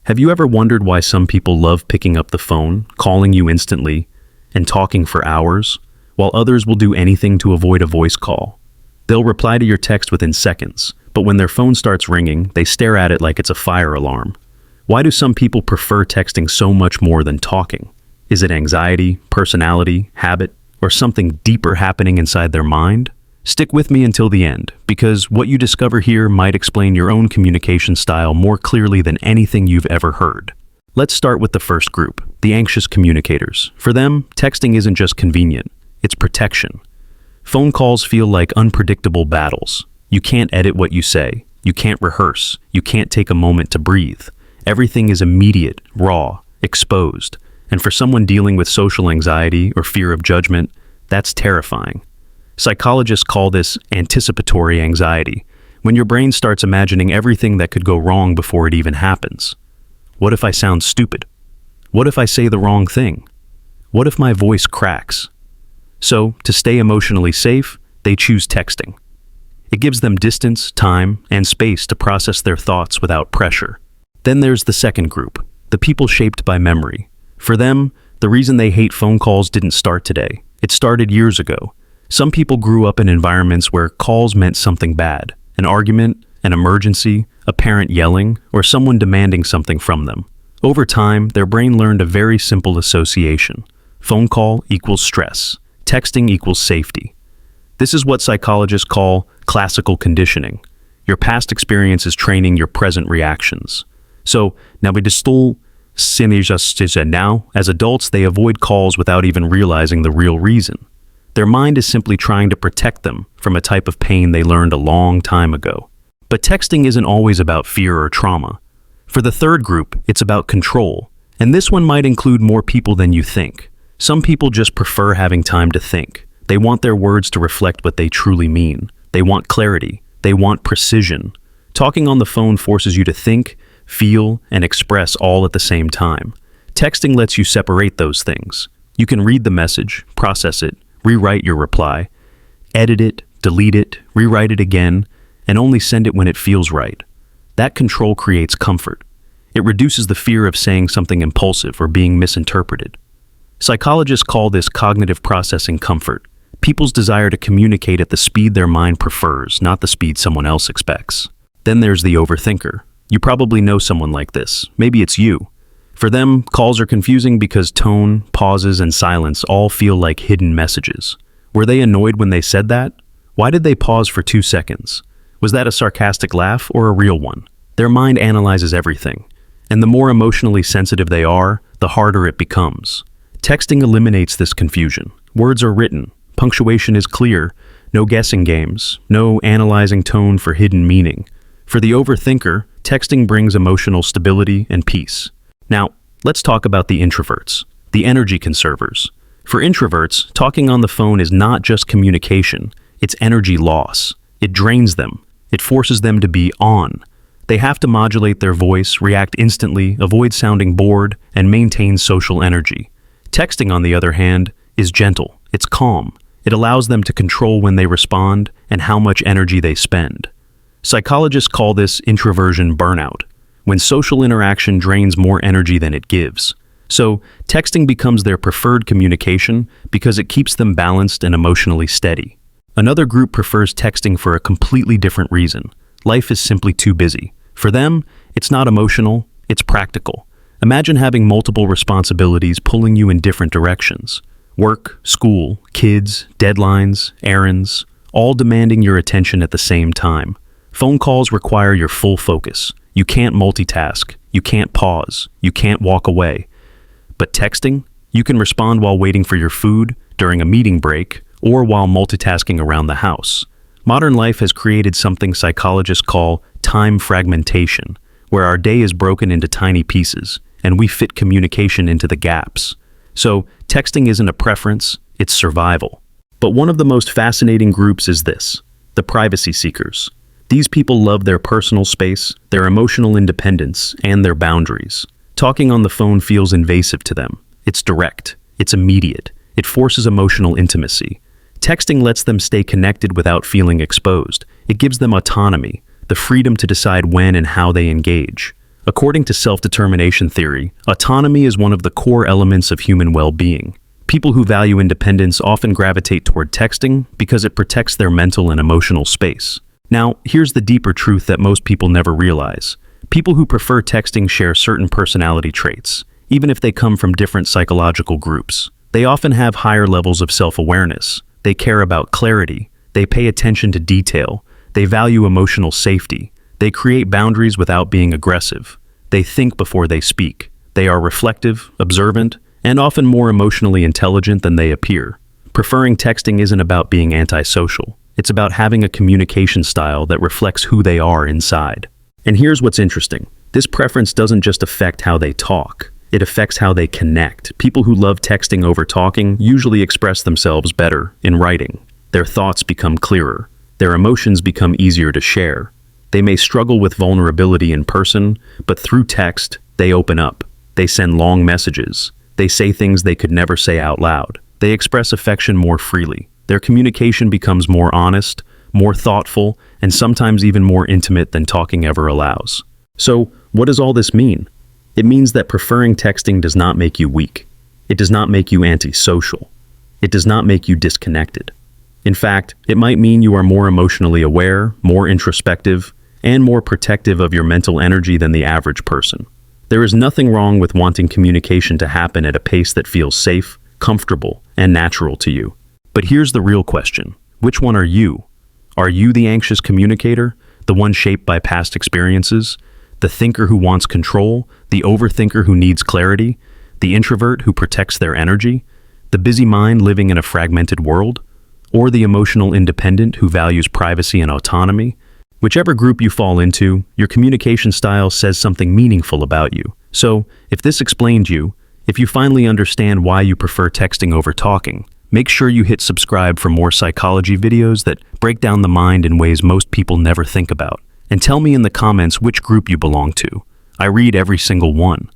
Have you ever wondered why some people love picking up the phone, calling you instantly, and talking for hours, while others will do anything to avoid a voice call? They'll reply to your text within seconds, but when their phone starts ringing, they stare at it like it's a fire alarm. Why do some people prefer texting so much more than talking? Is it anxiety, personality, habit, or something deeper happening inside their mind? Stick with me until the end, because what you discover here might explain your own communication style more clearly than anything you've ever heard. Let's start with the first group, the anxious communicators. For them, texting isn't just convenient, it's protection. Phone calls feel like unpredictable battles. You can't edit what you say, you can't rehearse, you can't take a moment to breathe. Everything is immediate, raw, exposed. And for someone dealing with social anxiety or fear of judgment, that's terrifying. Psychologists call this anticipatory anxiety, when your brain starts imagining everything that could go wrong before it even happens. What if I sound stupid? What if I say the wrong thing? What if my voice cracks? So, to stay emotionally safe, they choose texting. It gives them distance, time, and space to process their thoughts without pressure. Then there's the second group, the people shaped by memory. For them, the reason they hate phone calls didn't start today. It started years ago. Some people grew up in environments where calls meant something bad, an argument, an emergency, a parent yelling, or someone demanding something from them. Over time, their brain learned a very simple association. Phone call equals stress. Texting equals safety. This is what psychologists call classical conditioning. Your past experience is training your present reactions. So, now, as adults, they avoid calls without even realizing the real reason. Their mind is simply trying to protect them from a type of pain they learned a long time ago. But texting isn't always about fear or trauma. For the third group, it's about control. And this one might include more people than you think. Some people just prefer having time to think. They want their words to reflect what they truly mean. They want clarity. They want precision. Talking on the phone forces you to think, feel, and express all at the same time. Texting lets you separate those things. You can read the message, process it, rewrite your reply, edit it, delete it, rewrite it again, and only send it when it feels right. That control creates comfort. It reduces the fear of saying something impulsive or being misinterpreted. Psychologists call this cognitive processing comfort. People's desire to communicate at the speed their mind prefers, not the speed someone else expects. Then there's the overthinker. You probably know someone like this. Maybe it's you. For them, calls are confusing because tone, pauses, and silence all feel like hidden messages. Were they annoyed when they said that? Why did they pause for 2 seconds? Was that a sarcastic laugh or a real one? Their mind analyzes everything, and the more emotionally sensitive they are, the harder it becomes. Texting eliminates this confusion. Words are written, punctuation is clear, no guessing games, no analyzing tone for hidden meaning. For the overthinker, texting brings emotional stability and peace. Now, let's talk about the introverts, the energy conservers. For introverts, talking on the phone is not just communication, it's energy loss. It drains them. It forces them to be on. They have to modulate their voice, react instantly, avoid sounding bored, and maintain social energy. Texting, on the other hand, is gentle. It's calm. It allows them to control when they respond and how much energy they spend. Psychologists call this introversion burnout, when social interaction drains more energy than it gives. So, texting becomes their preferred communication because it keeps them balanced and emotionally steady. Another group prefers texting for a completely different reason. Life is simply too busy. For them, it's not emotional, it's practical. Imagine having multiple responsibilities pulling you in different directions. Work, school, kids, deadlines, errands, all demanding your attention at the same time. Phone calls require your full focus. You can't multitask, you can't pause, you can't walk away. But texting, you can respond while waiting for your food, during a meeting break, or while multitasking around the house. Modern life has created something psychologists call time fragmentation, where our day is broken into tiny pieces, and we fit communication into the gaps. So, texting isn't a preference, it's survival. But one of the most fascinating groups is this, the privacy seekers. These people love their personal space, their emotional independence, and their boundaries. Talking on the phone feels invasive to them. It's direct, it's immediate, it forces emotional intimacy. Texting lets them stay connected without feeling exposed. It gives them autonomy, the freedom to decide when and how they engage. According to self-determination theory, autonomy is one of the core elements of human well-being. People who value independence often gravitate toward texting because it protects their mental and emotional space. Now, here's the deeper truth that most people never realize. People who prefer texting share certain personality traits, even if they come from different psychological groups. They often have higher levels of self-awareness. They care about clarity. They pay attention to detail. They value emotional safety. They create boundaries without being aggressive. They think before they speak. They are reflective, observant, and often more emotionally intelligent than they appear. Preferring texting isn't about being antisocial. It's about having a communication style that reflects who they are inside. And here's what's interesting. This preference doesn't just affect how they talk. It affects how they connect. People who love texting over talking usually express themselves better in writing. Their thoughts become clearer. Their emotions become easier to share. They may struggle with vulnerability in person, but through text, they open up. They send long messages. They say things they could never say out loud. They express affection more freely. Their communication becomes more honest, more thoughtful, and sometimes even more intimate than talking ever allows. So, what does all this mean? It means that preferring texting does not make you weak. It does not make you antisocial. It does not make you disconnected. In fact, it might mean you are more emotionally aware, more introspective, and more protective of your mental energy than the average person. There is nothing wrong with wanting communication to happen at a pace that feels safe, comfortable, and natural to you. But here's the real question. Which one are you? Are you the anxious communicator, the one shaped by past experiences, the thinker who wants control, the overthinker who needs clarity, the introvert who protects their energy, the busy mind living in a fragmented world, or the emotional independent who values privacy and autonomy? Whichever group you fall into, your communication style says something meaningful about you. So, if this explained you, if you finally understand why you prefer texting over talking, make sure you hit subscribe for more psychology videos that break down the mind in ways most people never think about. And tell me in the comments which group you belong to. I read every single one.